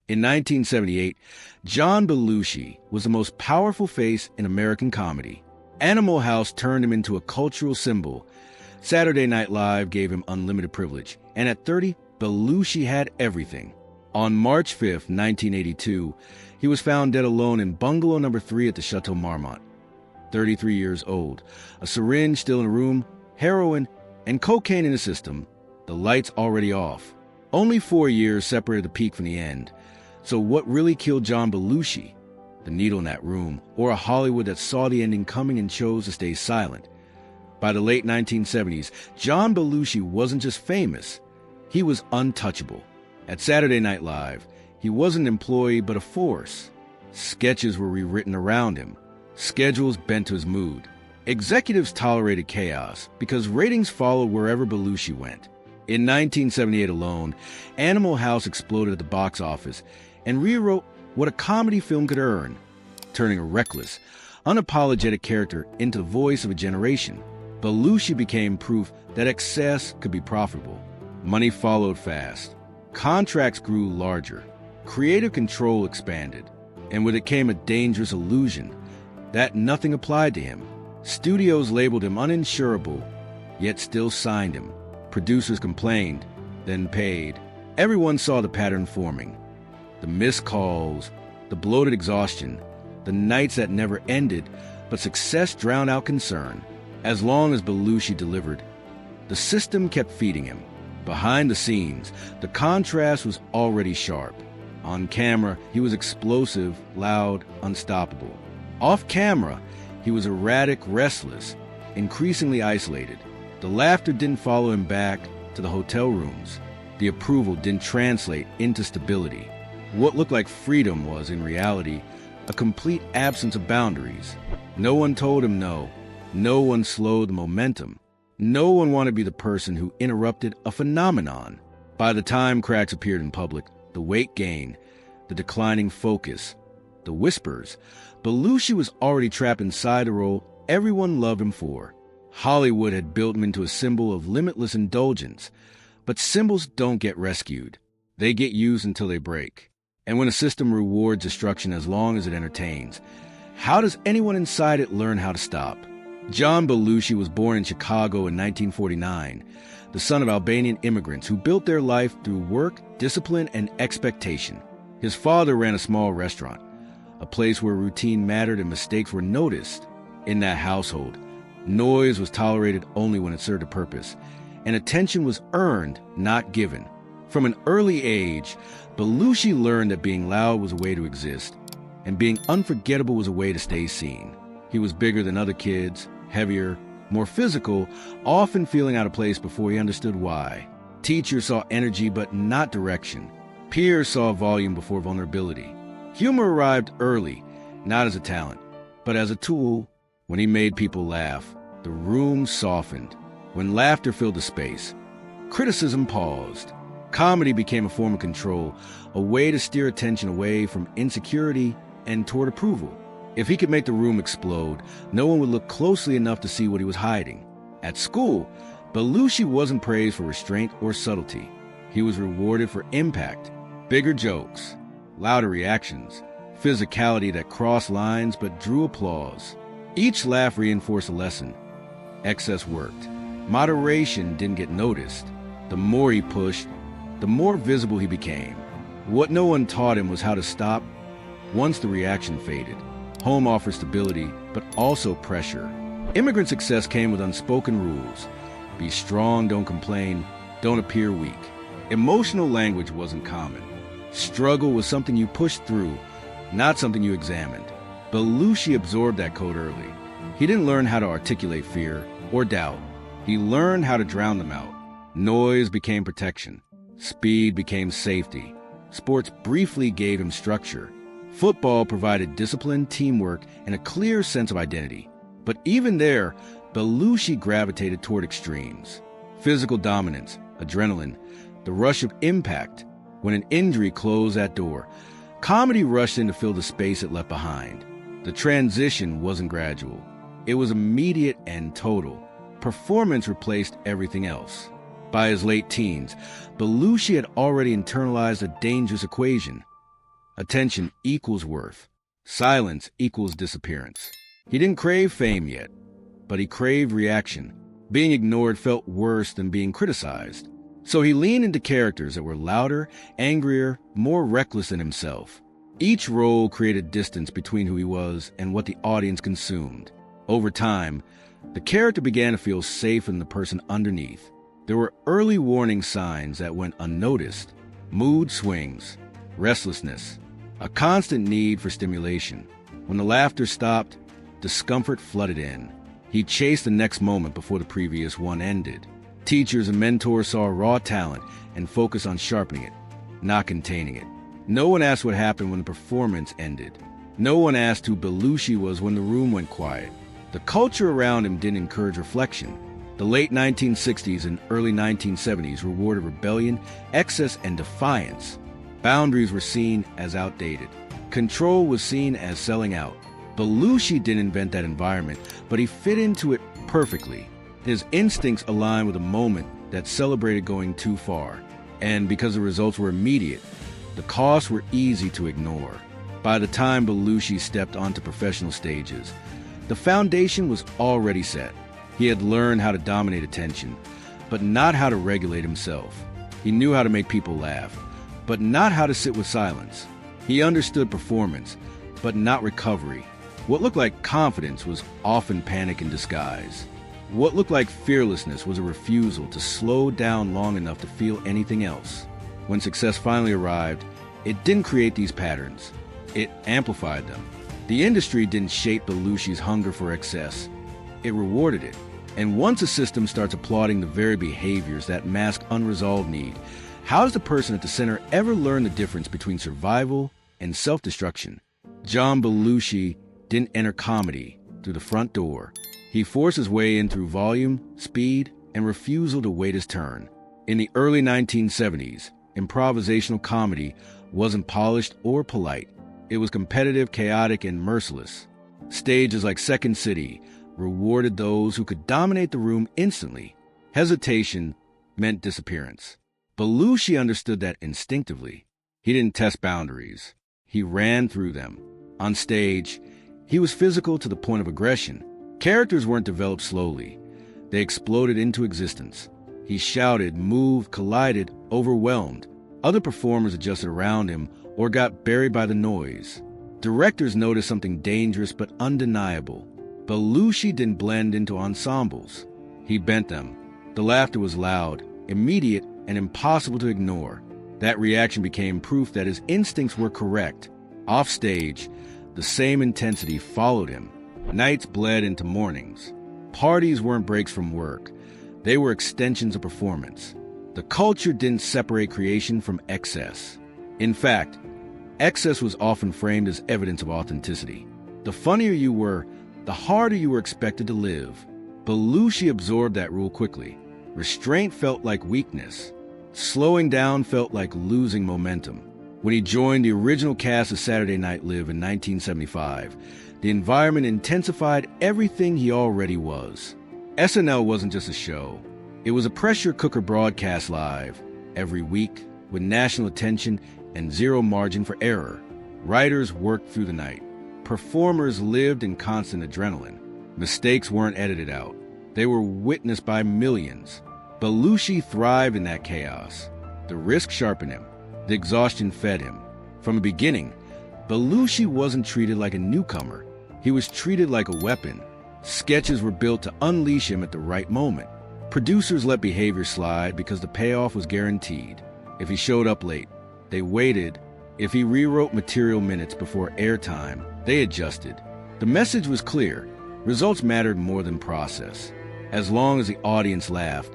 In 1978, John Belushi was the most powerful face in American comedy. Animal House turned him into a cultural symbol. Saturday Night Live gave him unlimited privilege. And at 30, Belushi had everything. On March 5, 1982, he was found dead alone in bungalow number 3 at the Chateau Marmont. 33 years old, a syringe still in the room, heroin, and cocaine in the system, the lights already off. Only 4 years separated the peak from the end. So what really killed John Belushi? The needle in that room, or a Hollywood that saw the ending coming and chose to stay silent? By the late 1970s, John Belushi wasn't just famous, he was untouchable. At Saturday Night Live, he wasn't an employee but a force. Sketches were rewritten around him, schedules bent to his mood. Executives tolerated chaos because ratings followed wherever Belushi went. In 1978 alone, Animal House exploded at the box office and rewrote what a comedy film could earn, turning a reckless, unapologetic character into the voice of a generation. Belushi became proof that excess could be profitable. Money followed fast. Contracts grew larger. Creative control expanded. And with it came a dangerous illusion that nothing applied to him. Studios labeled him uninsurable, yet still signed him. Producers complained, then paid. Everyone saw the pattern forming. The missed calls, the bloated exhaustion, the nights that never ended, but success drowned out concern. As long as Belushi delivered, the system kept feeding him. Behind the scenes, the contrast was already sharp. On camera, he was explosive, loud, unstoppable. Off camera, he was erratic, restless, increasingly isolated. The laughter didn't follow him back to the hotel rooms. The approval didn't translate into stability. What looked like freedom was, in reality, a complete absence of boundaries. No one told him no. No one slowed the momentum. No one wanted to be the person who interrupted a phenomenon. By the time cracks appeared in public, the weight gain, the declining focus, the whispers, Belushi was already trapped inside the role everyone loved him for. Hollywood had built him into a symbol of limitless indulgence, but symbols don't get rescued. They get used until they break. And when a system rewards destruction as long as it entertains, how does anyone inside it learn how to stop? John Belushi was born in Chicago in 1949, the son of Albanian immigrants who built their life through work, discipline, and expectation. His father ran a small restaurant, a place where routine mattered and mistakes were noticed. In that household, noise was tolerated only when it served a purpose, and attention was earned, not given. From an early age, Belushi learned that being loud was a way to exist, and being unforgettable was a way to stay seen. He was bigger than other kids, heavier, more physical, often feeling out of place before he understood why. Teachers saw energy but not direction. Peers saw volume before vulnerability. Humor arrived early, not as a talent, but as a tool. When he made people laugh, the room softened. When laughter filled the space, criticism paused. Comedy became a form of control, a way to steer attention away from insecurity and toward approval. If he could make the room explode, no one would look closely enough to see what he was hiding. At school, Belushi wasn't praised for restraint or subtlety. He was rewarded for impact, bigger jokes, louder reactions, physicality that crossed lines but drew applause. Each laugh reinforced a lesson. Excess worked. Moderation didn't get noticed. The more he pushed, the more visible he became. What no one taught him was how to stop once the reaction faded. Home offered stability, but also pressure. Immigrant success came with unspoken rules. Be strong, don't complain, don't appear weak. Emotional language wasn't common. Struggle was something you pushed through, not something you examined. Belushi absorbed that code early. He didn't learn how to articulate fear or doubt. He learned how to drown them out. Noise became protection. Speed became safety. Sports briefly gave him structure. Football provided discipline, teamwork, and a clear sense of identity. But even there, Belushi gravitated toward extremes. Physical dominance, adrenaline, the rush of impact. When an injury closed that door, comedy rushed in to fill the space it left behind. The transition wasn't gradual. It was immediate and total. Performance replaced everything else. By his late teens, Belushi had already internalized a dangerous equation. Attention equals worth. Silence equals disappearance. He didn't crave fame yet, but he craved reaction. Being ignored felt worse than being criticized. So he leaned into characters that were louder, angrier, more reckless than himself. Each role created distance between who he was and what the audience consumed. Over time, the character began to feel safe in the person underneath. There were early warning signs that went unnoticed: mood swings, restlessness, a constant need for stimulation. When the laughter stopped, discomfort flooded in. He chased the next moment before the previous one ended. Teachers and mentors saw raw talent and focused on sharpening it, not containing it. No one asked what happened when the performance ended. No one asked who Belushi was when the room went quiet. The culture around him didn't encourage reflection. The late 1960s and early 1970s rewarded rebellion, excess, and defiance. Boundaries were seen as outdated. Control was seen as selling out. Belushi didn't invent that environment, but he fit into it perfectly. His instincts aligned with a moment that celebrated going too far. And because the results were immediate, the costs were easy to ignore. By the time Belushi stepped onto professional stages, the foundation was already set. He had learned how to dominate attention, but not how to regulate himself. He knew how to make people laugh, but not how to sit with silence. He understood performance, but not recovery. What looked like confidence was often panic in disguise. What looked like fearlessness was a refusal to slow down long enough to feel anything else. When success finally arrived, it didn't create these patterns. It amplified them. The industry didn't shape Belushi's hunger for excess. It rewarded it. And once a system starts applauding the very behaviors that mask unresolved need, how does the person at the center ever learn the difference between survival and self-destruction? John Belushi didn't enter comedy through the front door. He forced his way in through volume, speed, and refusal to wait his turn. In the early 1970s, improvisational comedy wasn't polished or polite. It was competitive, chaotic, and merciless. Stages like Second City rewarded those who could dominate the room instantly. Hesitation meant disappearance. Belushi understood that instinctively. He didn't test boundaries. He ran through them. On stage, he was physical to the point of aggression. Characters weren't developed slowly. They exploded into existence. He shouted, moved, collided, overwhelmed. Other performers adjusted around him or got buried by the noise. Directors noticed something dangerous but undeniable. Belushi didn't blend into ensembles. He bent them. The laughter was loud, immediate, and impossible to ignore. That reaction became proof that his instincts were correct. Off stage, the same intensity followed him. Nights bled into mornings. Parties weren't breaks from work. They were extensions of performance. The culture didn't separate creation from excess. In fact, excess was often framed as evidence of authenticity. The funnier you were, the harder you were expected to live. Belushi absorbed that rule quickly. Restraint felt like weakness. Slowing down felt like losing momentum. When he joined the original cast of Saturday Night Live in 1975, the environment intensified everything he already was. SNL wasn't just a show. It was a pressure cooker broadcast live, every week, with national attention and zero margin for error. Writers worked through the night. Performers lived in constant adrenaline. Mistakes weren't edited out. They were witnessed by millions. Belushi thrived in that chaos. The risk sharpened him. The exhaustion fed him. From the beginning, Belushi wasn't treated like a newcomer. He was treated like a weapon. Sketches were built to unleash him at the right moment. Producers let behavior slide because the payoff was guaranteed. If he showed up late, they waited. If he rewrote material minutes before airtime, they adjusted. The message was clear. Results mattered more than process. As long as the audience laughed,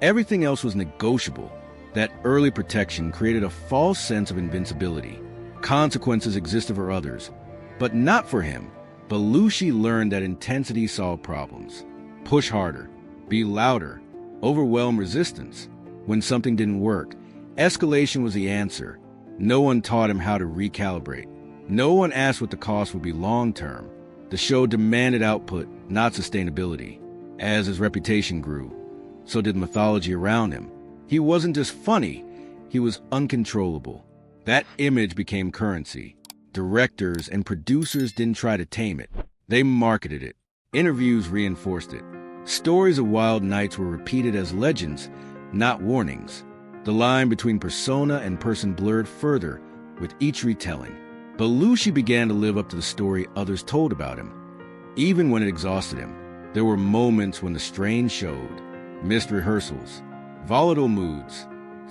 everything else was negotiable. That early protection created a false sense of invincibility. Consequences existed for others, but not for him. Belushi learned that intensity solved problems. Push harder, be louder, overwhelm resistance. When something didn't work, escalation was the answer. No one taught him how to recalibrate. No one asked what the cost would be long-term. The show demanded output, not sustainability. As his reputation grew, so did mythology around him. He wasn't just funny, he was uncontrollable. That image became currency. Directors and producers didn't try to tame it. They marketed it. Interviews reinforced it. Stories of wild nights were repeated as legends, not warnings. The line between persona and person blurred further with each retelling. Belushi began to live up to the story others told about him. Even when it exhausted him, there were moments when the strain showed. Missed rehearsals, volatile moods,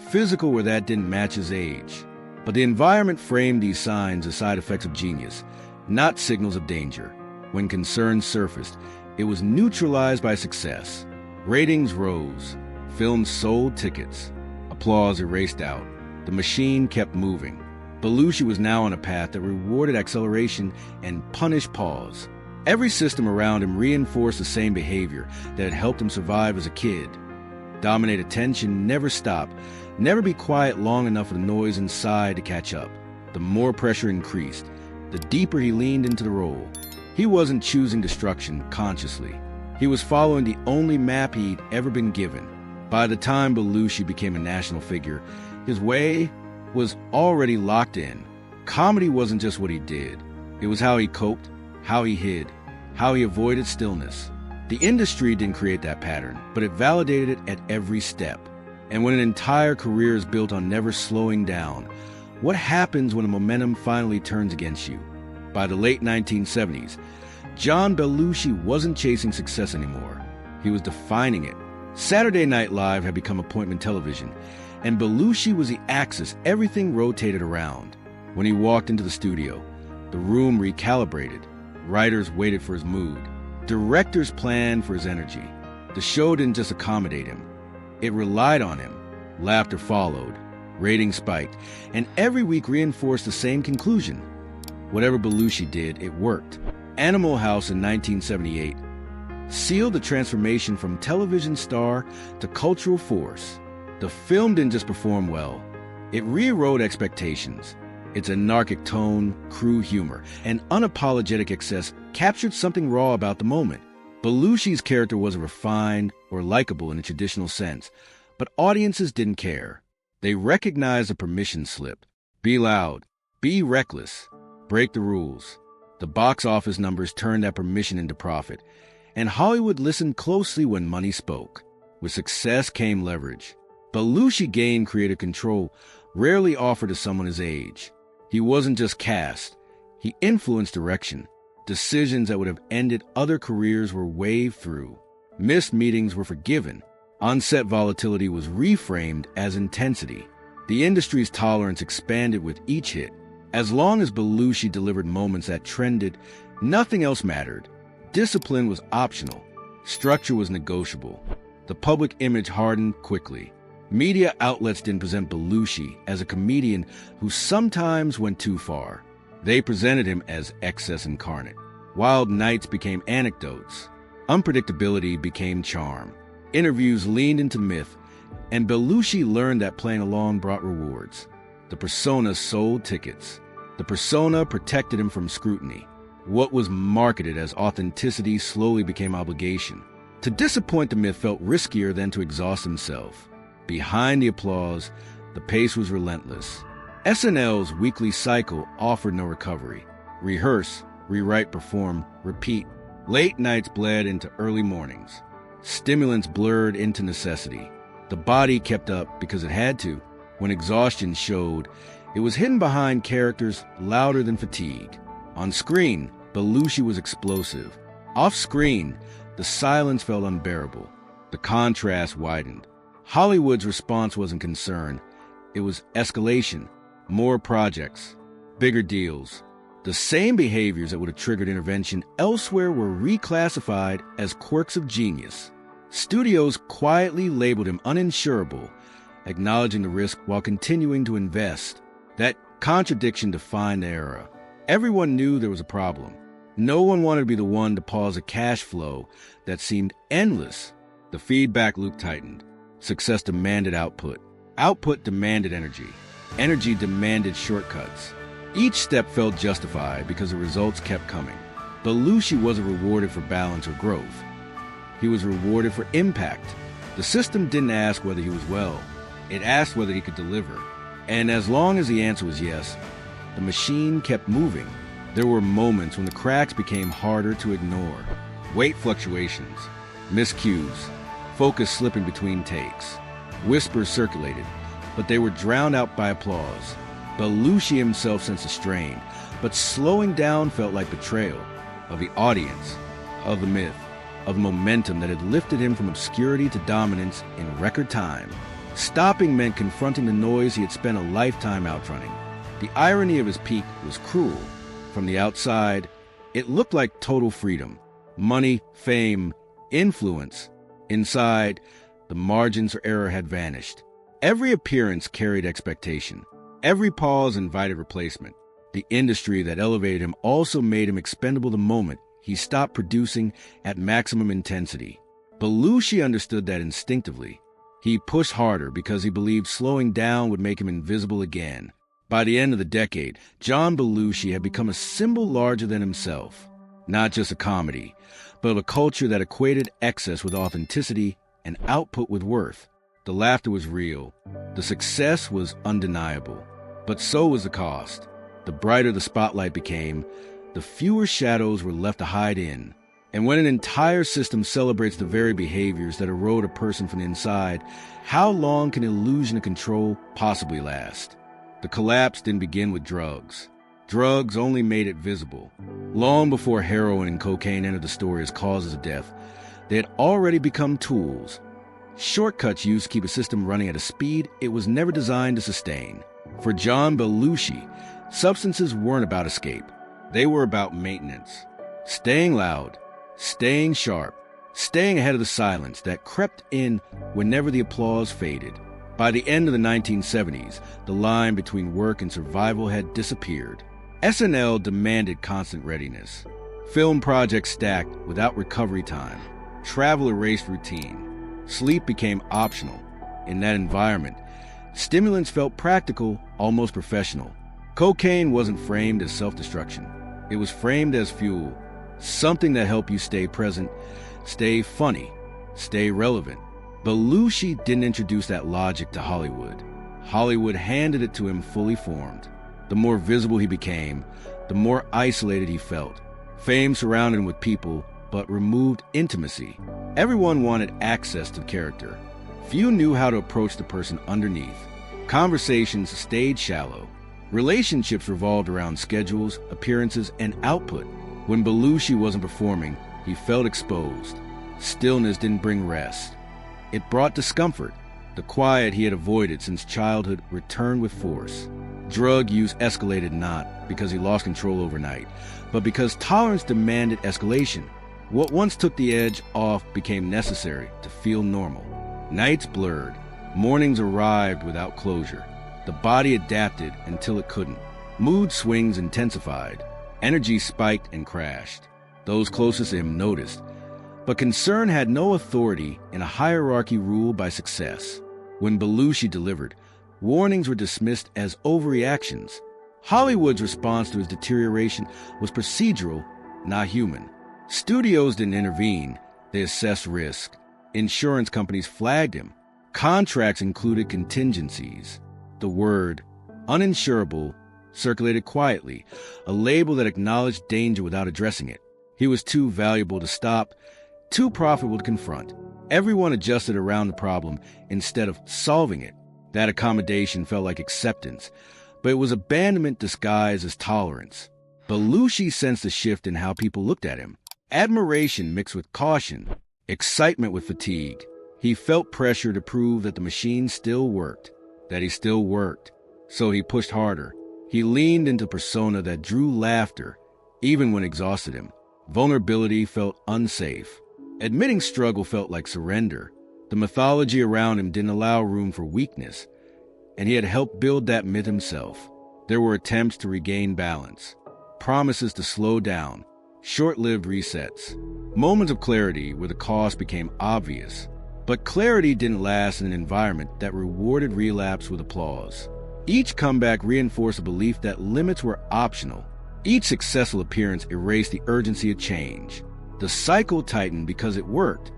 physical where that didn't match his age. But the environment framed these signs as side effects of genius, not signals of danger. When concerns surfaced, it was neutralized by success. Ratings rose. Films sold tickets. Applause erased out. The machine kept moving. Belushi was now on a path that rewarded acceleration and punished pause. Every system around him reinforced the same behavior that had helped him survive as a kid. Dominate attention, never stop, never be quiet long enough for the noise inside to catch up. The more pressure increased, the deeper he leaned into the role. He wasn't choosing destruction consciously. He was following the only map he'd ever been given. By the time Belushi became a national figure, his way was already locked in. Comedy wasn't just what he did. It was how he coped, how he hid, how he avoided stillness. The industry didn't create that pattern, but it validated it at every step. And when an entire career is built on never slowing down, what happens when the momentum finally turns against you? By the late 1970s, John Belushi wasn't chasing success anymore. He was defining it. Saturday Night Live had become appointment television, and Belushi was the axis everything rotated around. When he walked into the studio, the room recalibrated. Writers waited for his mood. Directors planned for his energy. The show didn't just accommodate him. It relied on him. Laughter followed. Ratings spiked. And every week reinforced the same conclusion. Whatever Belushi did, it worked. Animal House in 1978 sealed the transformation from television star to cultural force. The film didn't just perform well. It rewrote expectations. Its anarchic tone, crude humor, and unapologetic excess captured something raw about the moment. Belushi's character wasn't refined or likable in a traditional sense, but audiences didn't care. They recognized a permission slip. Be loud. Be reckless. Break the rules. The box office numbers turned that permission into profit, and Hollywood listened closely when money spoke. With success came leverage. Belushi gained creative control rarely offered to someone his age. He wasn't just cast. He influenced direction. Decisions that would have ended other careers were waved through. Missed meetings were forgiven. On-set volatility was reframed as intensity. The industry's tolerance expanded with each hit. As long as Belushi delivered moments that trended, nothing else mattered. Discipline was optional. Structure was negotiable. The public image hardened quickly. Media outlets didn't present Belushi as a comedian who sometimes went too far. They presented him as excess incarnate. Wild nights became anecdotes. Unpredictability became charm. Interviews leaned into myth, and Belushi learned that playing along brought rewards. The persona sold tickets. The persona protected him from scrutiny. What was marketed as authenticity slowly became obligation. To disappoint the myth felt riskier than to exhaust himself. Behind the applause, the pace was relentless. SNL's weekly cycle offered no recovery. Rehearse, rewrite, perform, repeat. Late nights bled into early mornings. Stimulants blurred into necessity. The body kept up because it had to. When exhaustion showed, it was hidden behind characters louder than fatigue. On screen, Belushi was explosive. Off screen, the silence felt unbearable. The contrast widened. Hollywood's response wasn't concern. It was escalation. More projects. Bigger deals. The same behaviors that would have triggered intervention elsewhere were reclassified as quirks of genius. Studios quietly labeled him uninsurable, acknowledging the risk while continuing to invest. That contradiction defined the era. Everyone knew there was a problem. No one wanted to be the one to pause a cash flow that seemed endless. The feedback loop tightened. Success demanded output. Output demanded energy. Energy demanded shortcuts. Each step felt justified because the results kept coming. Belushi wasn't rewarded for balance or growth. He was rewarded for impact. The system didn't ask whether he was well. It asked whether he could deliver. And as long as the answer was yes, the machine kept moving. There were moments when the cracks became harder to ignore. Weight fluctuations, miscues, focus slipping between takes. Whispers circulated, but they were drowned out by applause. Belushi himself sensed a strain, but slowing down felt like betrayal of the audience, of the myth, of the momentum that had lifted him from obscurity to dominance in record time. Stopping meant confronting the noise he had spent a lifetime outrunning. The irony of his peak was cruel. From the outside, it looked like total freedom. Money, fame, influence. Inside, the margins for error had vanished. Every appearance carried expectation. Every pause invited replacement. The industry that elevated him also made him expendable the moment he stopped producing at maximum intensity. Belushi understood that instinctively. He pushed harder because he believed slowing down would make him invisible again. By the end of the decade, John Belushi had become a symbol larger than himself. Not just a comedy, but a culture that equated excess with authenticity and output with worth. The laughter was real. The success was undeniable. But so was the cost. The brighter the spotlight became, the fewer shadows were left to hide in. And when an entire system celebrates the very behaviors that erode a person from the inside, how long can illusion of control possibly last? The collapse didn't begin with drugs. Drugs only made it visible. Long before heroin and cocaine entered the story as causes of death, they had already become tools. Shortcuts used to keep a system running at a speed it was never designed to sustain. For John Belushi, substances weren't about escape. They were about maintenance. Staying loud, staying sharp, staying ahead of the silence that crept in whenever the applause faded. By the end of the 1970s, the line between work and survival had disappeared. SNL demanded constant readiness. Film projects stacked without recovery time. Travel erased routine. Sleep became optional. In that environment, stimulants felt practical, almost professional. Cocaine wasn't framed as self-destruction. It was framed as fuel, something that helped you stay present, stay funny, stay relevant. Belushi didn't introduce that logic to Hollywood. Hollywood handed it to him fully formed. The more visible he became, the more isolated he felt. Fame surrounded him with people, but removed intimacy. Everyone wanted access to character. Few knew how to approach the person underneath. Conversations stayed shallow. Relationships revolved around schedules, appearances, and output. When Belushi wasn't performing, he felt exposed. Stillness didn't bring rest. It brought discomfort. The quiet he had avoided since childhood returned with force. Drug use escalated not because he lost control overnight, but because tolerance demanded escalation. What once took the edge off became necessary to feel normal. Nights blurred. Mornings arrived without closure. The body adapted until it couldn't. Mood swings intensified. Energy spiked and crashed. Those closest to him noticed. But concern had no authority in a hierarchy ruled by success. When Belushi delivered, warnings were dismissed as overreactions. Hollywood's response to his deterioration was procedural, not human. Studios didn't intervene. They assessed risk. Insurance companies flagged him. Contracts included contingencies. The word, uninsurable, circulated quietly, a label that acknowledged danger without addressing it. He was too valuable to stop, too profitable to confront. Everyone adjusted around the problem instead of solving it. That accommodation felt like acceptance, but it was abandonment disguised as tolerance. Belushi sensed a shift in how people looked at him. Admiration mixed with caution, excitement with fatigue. He felt pressure to prove that the machine still worked, that he still worked. So he pushed harder. He leaned into persona that drew laughter, even when exhausted him. Vulnerability felt unsafe. Admitting struggle felt like surrender. The mythology around him didn't allow room for weakness, and he had helped build that myth himself. There were attempts to regain balance, promises to slow down, short-lived resets, moments of clarity where the cost became obvious. But clarity didn't last in an environment that rewarded relapse with applause. Each comeback reinforced a belief that limits were optional. Each successful appearance erased the urgency of change. The cycle tightened because it worked,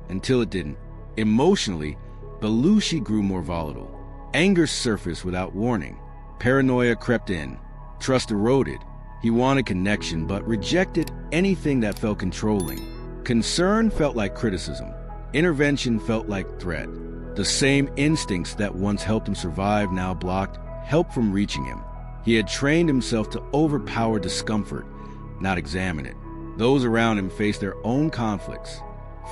until it didn't. Emotionally, Belushi grew more volatile. Anger surfaced without warning. Paranoia crept in. Trust eroded. He wanted connection, but rejected anything that felt controlling. Concern felt like criticism. Intervention felt like threat. The same instincts that once helped him survive now blocked help from reaching him. He had trained himself to overpower discomfort, not examine it. Those around him faced their own conflicts.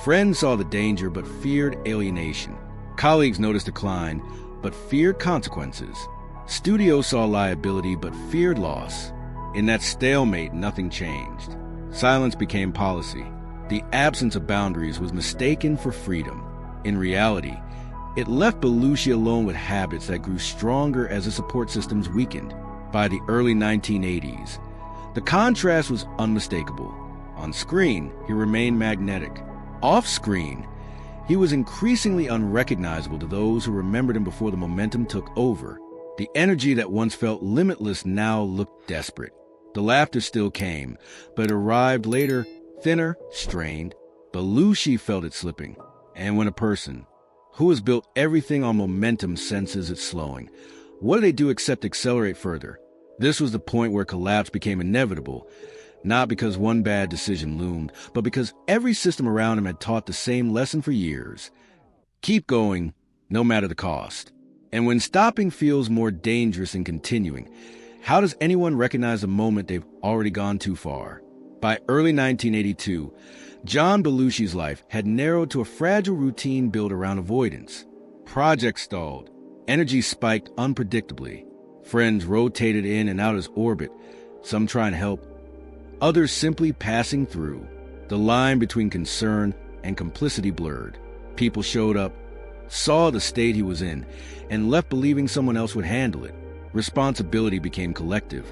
Friends saw the danger but feared alienation. Colleagues noticed decline but feared consequences. Studios saw liability but feared loss. In that stalemate, nothing changed. Silence became policy. The absence of boundaries was mistaken for freedom. In reality, it left Belushi alone with habits that grew stronger as the support systems weakened. By the early 1980s, the contrast was unmistakable. On screen, he remained magnetic. Off-screen, he was increasingly unrecognizable to those who remembered him before the momentum took over. The energy that once felt limitless now looked desperate. The laughter still came, but it arrived later, thinner, strained. Belushi felt it slipping. And when a person who has built everything on momentum senses it slowing, what do they do except accelerate further? This was the point where collapse became inevitable, not because one bad decision loomed, but because every system around him had taught the same lesson for years. Keep going, no matter the cost. And when stopping feels more dangerous than continuing, how does anyone recognize the moment they've already gone too far? By early 1982, John Belushi's life had narrowed to a fragile routine built around avoidance. Projects stalled. Energy spiked unpredictably. Friends rotated in and out of his orbit, some trying to help, others simply passing through. The line between concern and complicity blurred. People showed up, saw the state he was in, and left believing someone else would handle it. Responsibility became collective,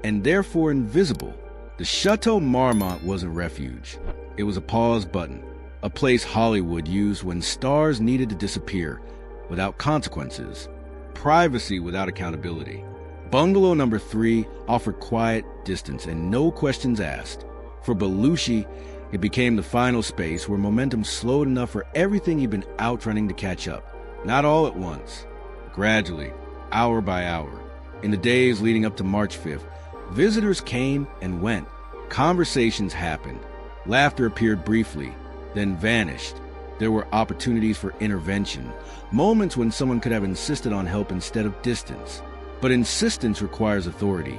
and therefore invisible. The Chateau Marmont wasn't refuge. It was a pause button, a place Hollywood used when stars needed to disappear without consequences, privacy without accountability. Bungalow number 3 offered quiet, distance, and no questions asked. For Belushi, it became the final space where momentum slowed enough for everything he'd been outrunning to catch up. Not all at once, gradually, hour by hour. In the days leading up to March 5th, visitors came and went. Conversations happened. Laughter appeared briefly, then vanished. There were opportunities for intervention, moments when someone could have insisted on help instead of distance. But insistence requires authority,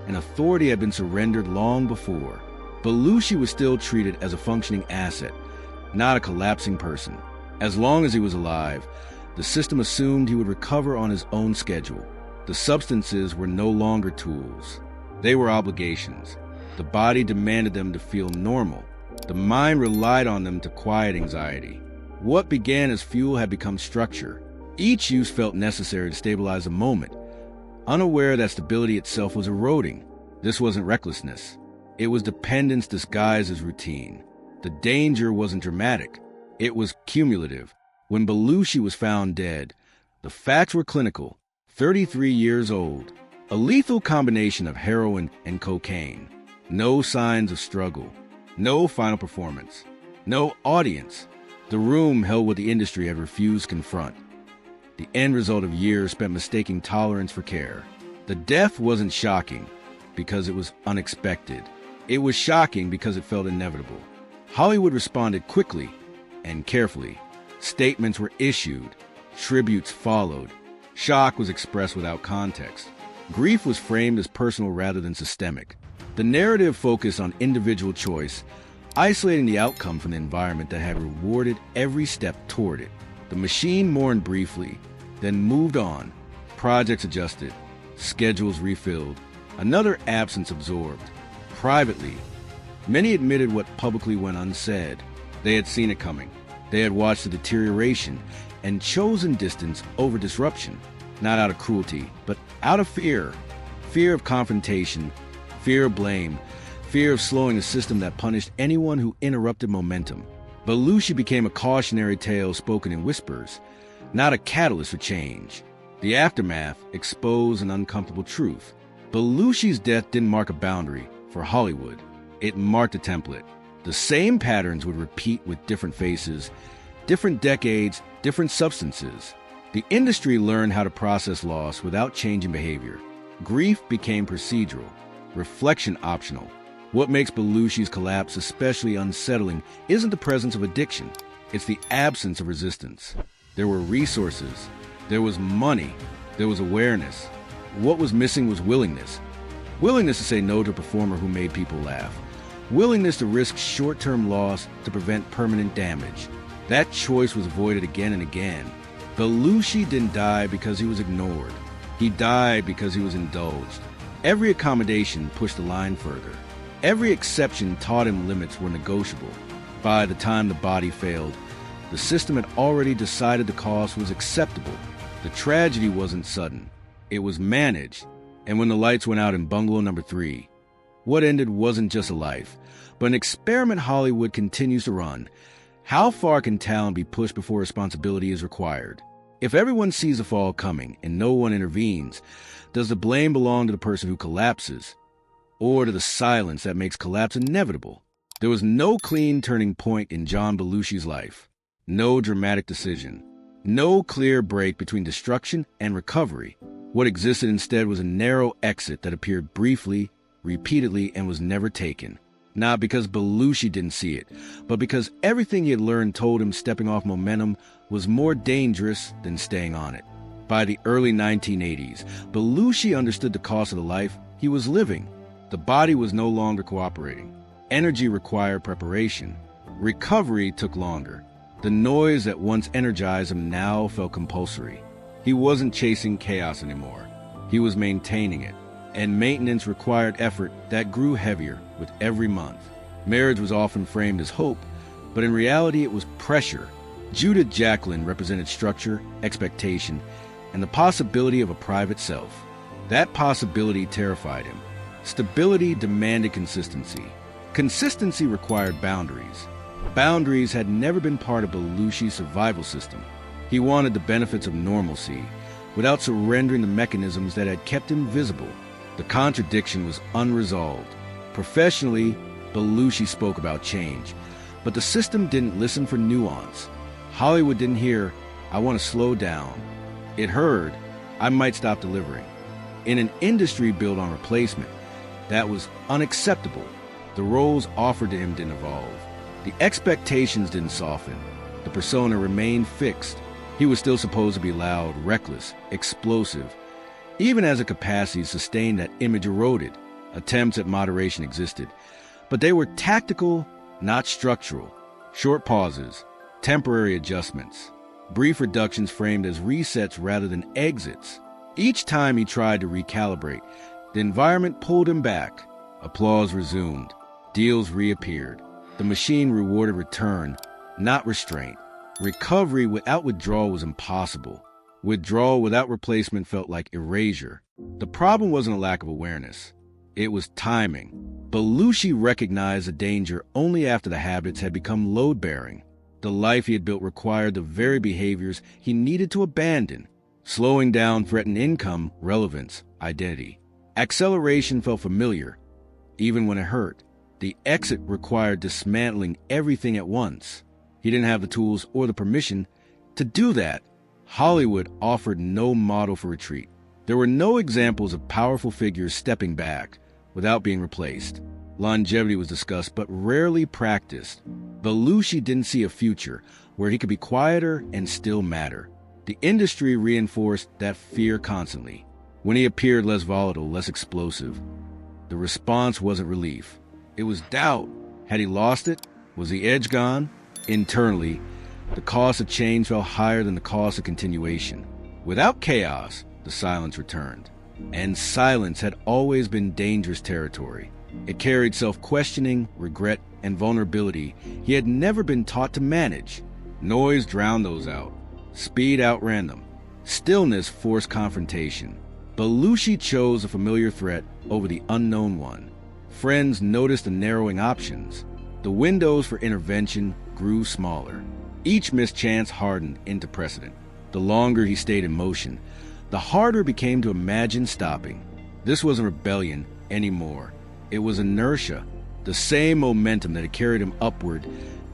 and authority had been surrendered long before. Belushi was still treated as a functioning asset, not a collapsing person. As long as he was alive, the system assumed he would recover on his own schedule. The substances were no longer tools. They were obligations. The body demanded them to feel normal. The mind relied on them to quiet anxiety. What began as fuel had become structure. Each use felt necessary to stabilize a moment, unaware that stability itself was eroding. This wasn't recklessness. It was dependence disguised as routine. The danger wasn't dramatic. It was cumulative. When Belushi was found dead, the facts were clinical. 33 years old. A lethal combination of heroin and cocaine. No signs of struggle. No final performance. No audience. The room held what the industry had refused to confront. The end result of years spent mistaking tolerance for care. The death wasn't shocking because it was unexpected. It was shocking because it felt inevitable. Hollywood responded quickly and carefully. Statements were issued. Tributes followed. Shock was expressed without context. Grief was framed as personal rather than systemic. The narrative focused on individual choice, isolating the outcome from the environment that had rewarded every step toward it. The machine mourned briefly, then moved on. Projects adjusted, schedules refilled, another absence absorbed. Privately, many admitted what publicly went unsaid. They had seen it coming. They had watched the deterioration and chosen distance over disruption, not out of cruelty, but out of fear. Fear of confrontation, fear of blame, fear of slowing a system that punished anyone who interrupted momentum. Belushi became a cautionary tale spoken in whispers, not a catalyst for change. The aftermath exposed an uncomfortable truth. Belushi's death didn't mark a boundary for Hollywood. It marked a template. The same patterns would repeat with different faces, different decades, different substances. The industry learned how to process loss without changing behavior. Grief became procedural, reflection optional. What makes Belushi's collapse especially unsettling isn't the presence of addiction, it's the absence of resistance. There were resources, there was money, there was awareness. What was missing was willingness. Willingness to say no to a performer who made people laugh. Willingness to risk short-term loss to prevent permanent damage. That choice was avoided again and again. Belushi didn't die because he was ignored. He died because he was indulged. Every accommodation pushed the line further. Every exception taught him limits were negotiable. By the time the body failed, the system had already decided the cost was acceptable. The tragedy wasn't sudden. It was managed. And when the lights went out in bungalow number 3, what ended wasn't just a life, but an experiment Hollywood continues to run. How far can talent be pushed before responsibility is required? If everyone sees the fall coming and no one intervenes, does the blame belong to the person who collapses, or to the silence that makes collapse inevitable? There was no clean turning point in John Belushi's life, no dramatic decision, no clear break between destruction and recovery. What existed instead was a narrow exit that appeared briefly, repeatedly, and was never taken. Not because Belushi didn't see it, but because everything he had learned told him stepping off momentum was more dangerous than staying on it. By the early 1980s, Belushi understood the cost of the life he was living. The body was no longer cooperating. Energy required preparation. Recovery took longer. The noise that once energized him now felt compulsory. He wasn't chasing chaos anymore. He was maintaining it. And maintenance required effort that grew heavier with every month. Marriage was often framed as hope, but in reality it was pressure. Judith Jacqueline represented structure, expectation, and the possibility of a private self. That possibility terrified him. Stability demanded consistency. Consistency required boundaries. Boundaries had never been part of Belushi's survival system. He wanted the benefits of normalcy without surrendering the mechanisms that had kept him visible. The contradiction was unresolved. Professionally, Belushi spoke about change, but the system didn't listen for nuance. Hollywood didn't hear, "I want to slow down." It heard, "I might stop delivering." In an industry built on replacement, that was unacceptable. The roles offered to him didn't evolve. The expectations didn't soften. The persona remained fixed. He was still supposed to be loud, reckless, explosive. Even as a capacity to sustain that image eroded, attempts at moderation existed. But they were tactical, not structural. Short pauses, temporary adjustments, brief reductions framed as resets rather than exits. Each time he tried to recalibrate, the environment pulled him back. Applause resumed. Deals reappeared. The machine rewarded return, not restraint. Recovery without withdrawal was impossible. Withdrawal without replacement felt like erasure. The problem wasn't a lack of awareness. It was timing. Belushi recognized the danger only after the habits had become load-bearing. The life he had built required the very behaviors he needed to abandon. Slowing down threatened income, relevance, identity. Acceleration felt familiar, even when it hurt. The exit required dismantling everything at once. He didn't have the tools or the permission to do that. Hollywood offered no model for retreat. There were no examples of powerful figures stepping back without being replaced. Longevity was discussed but rarely practiced. Belushi didn't see a future where he could be quieter and still matter. The industry reinforced that fear constantly. When he appeared less volatile, less explosive, the response wasn't relief. It was doubt. Had he lost it? Was the edge gone? Internally, the cost of change felt higher than the cost of continuation. Without chaos, the silence returned. And silence had always been dangerous territory. It carried self-questioning, regret, and vulnerability he had never been taught to manage. Noise drowned those out. Speed outran them. Stillness forced confrontation. Belushi chose a familiar threat over the unknown one. Friends noticed the narrowing options. The windows for intervention grew smaller. Each mischance hardened into precedent. The longer he stayed in motion, the harder it became to imagine stopping. This wasn't rebellion anymore. It was inertia. The same momentum that had carried him upward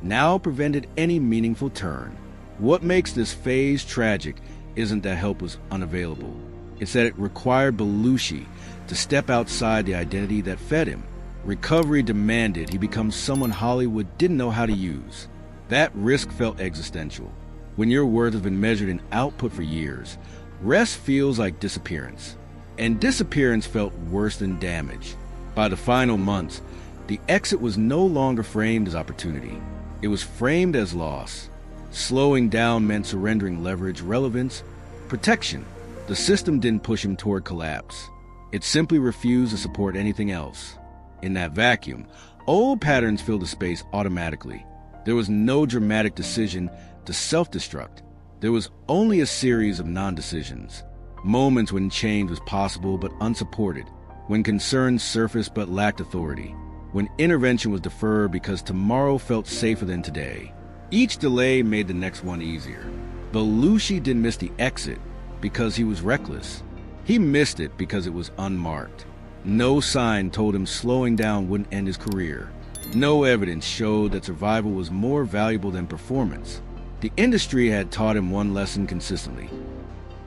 now prevented any meaningful turn. What makes this phase tragic isn't that help was unavailable. It's that it required Belushi to step outside the identity that fed him. Recovery demanded he become someone Hollywood didn't know how to use. That risk felt existential. When your worth has been measured in output for years, rest feels like disappearance. And disappearance felt worse than damage. By the final months, the exit was no longer framed as opportunity. It was framed as loss. Slowing down meant surrendering leverage, relevance, protection. The system didn't push him toward collapse. It simply refused to support anything else. In that vacuum, old patterns filled the space automatically. There was no dramatic decision to self-destruct. There was only a series of non-decisions. Moments when change was possible but unsupported. When concerns surfaced but lacked authority. When intervention was deferred because tomorrow felt safer than today. Each delay made the next one easier. Belushi didn't miss the exit because he was reckless. He missed it because it was unmarked. No sign told him slowing down wouldn't end his career. No evidence showed that survival was more valuable than performance. The industry had taught him one lesson consistently.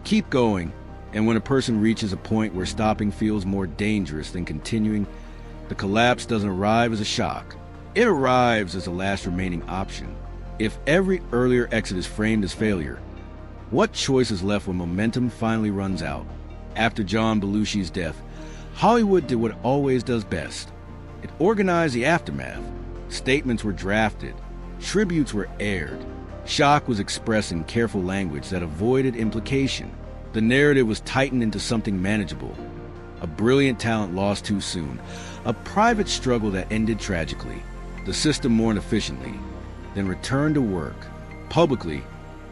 Keep going, and when a person reaches a point where stopping feels more dangerous than continuing, the collapse doesn't arrive as a shock. It arrives as the last remaining option. If every earlier exit is framed as failure, what choice is left when momentum finally runs out? After John Belushi's death, Hollywood did what it always does best. It organized the aftermath. Statements were drafted. Tributes were aired. Shock was expressed in careful language that avoided implication. The narrative was tightened into something manageable. A brilliant talent lost too soon. A private struggle that ended tragically. The system mourned efficiently, then returned to work. Publicly,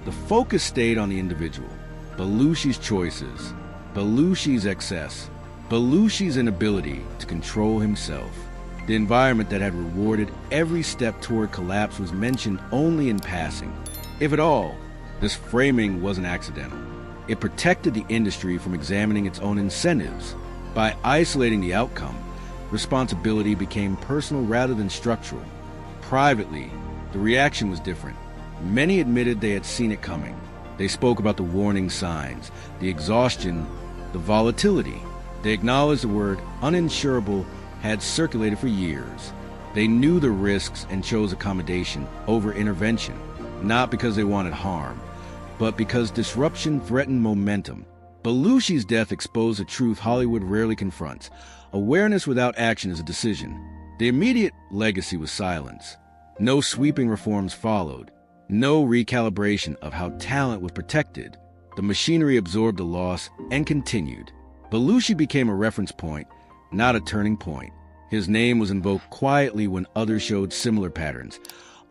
the focus stayed on the individual. Belushi's choices. Belushi's excess. Belushi's inability to control himself. The environment that had rewarded every step toward collapse was mentioned only in passing. If at all, this framing wasn't accidental. It protected the industry from examining its own incentives. By isolating the outcome, responsibility became personal rather than structural. Privately, the reaction was different. Many admitted they had seen it coming. They spoke about the warning signs, the exhaustion, the volatility. They acknowledged the word uninsurable had circulated for years. They knew the risks and chose accommodation over intervention, not because they wanted harm, but because disruption threatened momentum. Belushi's death exposed a truth Hollywood rarely confronts. Awareness without action is a decision. The immediate legacy was silence. No sweeping reforms followed. No recalibration of how talent was protected. The machinery absorbed the loss and continued. Belushi became a reference point, not a turning point. His name was invoked quietly when others showed similar patterns,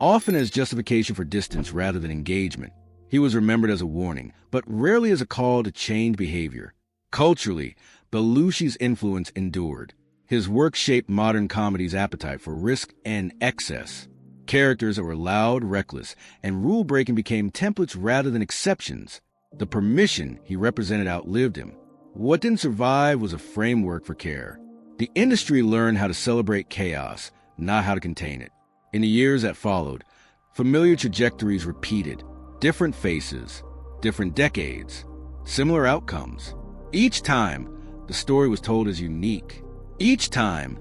often as justification for distance rather than engagement. He was remembered as a warning, but rarely as a call to change behavior. Culturally, Belushi's influence endured. His work shaped modern comedy's appetite for risk and excess. Characters that were loud, reckless, and rule-breaking became templates rather than exceptions. The permission he represented outlived him. What didn't survive was a framework for care. The industry learned how to celebrate chaos, not how to contain it. In the years that followed, familiar trajectories repeated. Different faces, different decades, similar outcomes. Each time, the story was told as unique. Each time,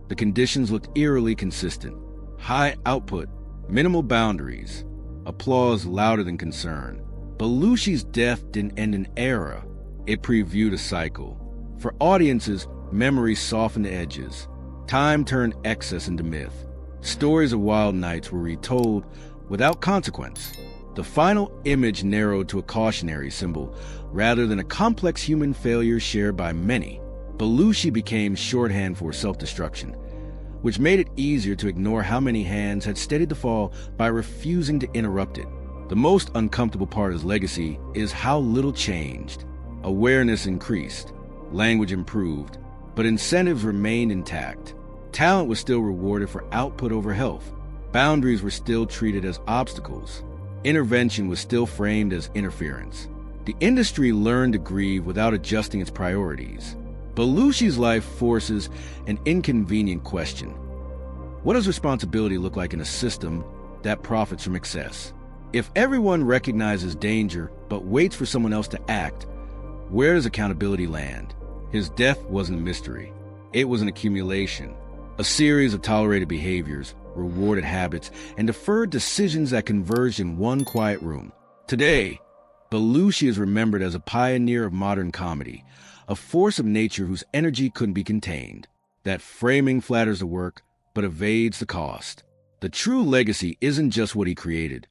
the conditions looked eerily consistent. High output, minimal boundaries, applause louder than concern. Belushi's death didn't end an era. It previewed a cycle. For audiences, memory softened the edges. Time turned excess into myth. Stories of wild nights were retold without consequence. The final image narrowed to a cautionary symbol rather than a complex human failure shared by many. Belushi became shorthand for self-destruction, which made it easier to ignore how many hands had steadied the fall by refusing to interrupt it. The most uncomfortable part of his legacy is how little changed. Awareness increased, language improved, but incentives remained intact. Talent was still rewarded for output over health. Boundaries were still treated as obstacles. Intervention was still framed as interference. The industry learned to grieve without adjusting its priorities. Belushi's life forces an inconvenient question. What does responsibility look like in a system that profits from excess? If everyone recognizes danger but waits for someone else to act, where does accountability land? His death wasn't a mystery. It was an accumulation, a series of tolerated behaviors, rewarded habits, and deferred decisions that converged in one quiet room. Today, Belushi is remembered as a pioneer of modern comedy, a force of nature whose energy couldn't be contained. That framing flatters the work, but evades the cost. The true legacy isn't just what he created,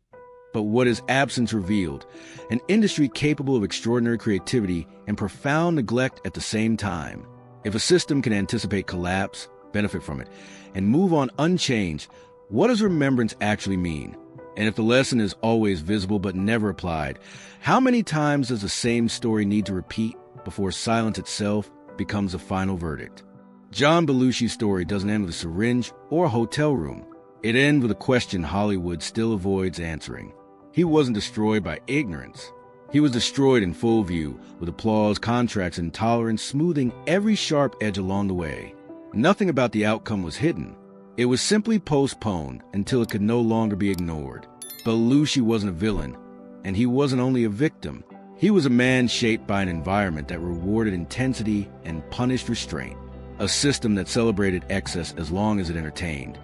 but what his absence revealed, an industry capable of extraordinary creativity and profound neglect at the same time. If a system can anticipate collapse, benefit from it, and move on unchanged, what does remembrance actually mean? And if the lesson is always visible but never applied, how many times does the same story need to repeat before silence itself becomes a final verdict? John Belushi's story doesn't end with a syringe or a hotel room. It ends with a question Hollywood still avoids answering. He wasn't destroyed by ignorance. He was destroyed in full view, with applause, contracts, and tolerance smoothing every sharp edge along the way. Nothing about the outcome was hidden. It was simply postponed until it could no longer be ignored. Belushi wasn't a villain, and he wasn't only a victim. He was a man shaped by an environment that rewarded intensity and punished restraint, a system that celebrated excess as long as it entertained,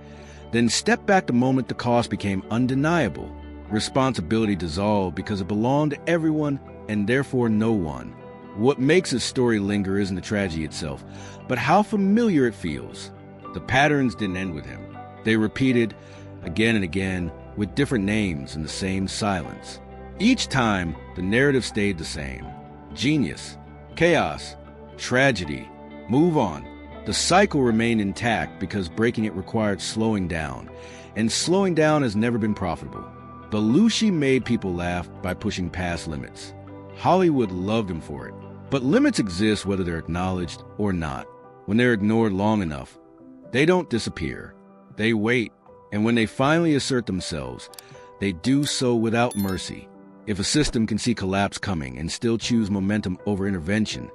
then stepped back the moment the cost became undeniable. Responsibility dissolved because it belonged to everyone and therefore no one. What makes his story linger isn't the tragedy itself, but how familiar it feels. The patterns didn't end with him. They repeated again and again with different names in the same silence. Each time, the narrative stayed the same. Genius, chaos, tragedy, move on. The cycle remained intact because breaking it required slowing down, and slowing down has never been profitable. Belushi made people laugh by pushing past limits. Hollywood loved him for it. But limits exist whether they're acknowledged or not. When they're ignored long enough, they don't disappear. They wait, and when they finally assert themselves, they do so without mercy. If a system can see collapse coming and still choose momentum over intervention,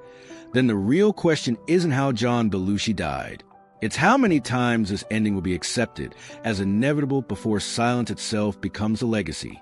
then the real question isn't how John Belushi died. It's how many times this ending will be accepted as inevitable before silence itself becomes a legacy.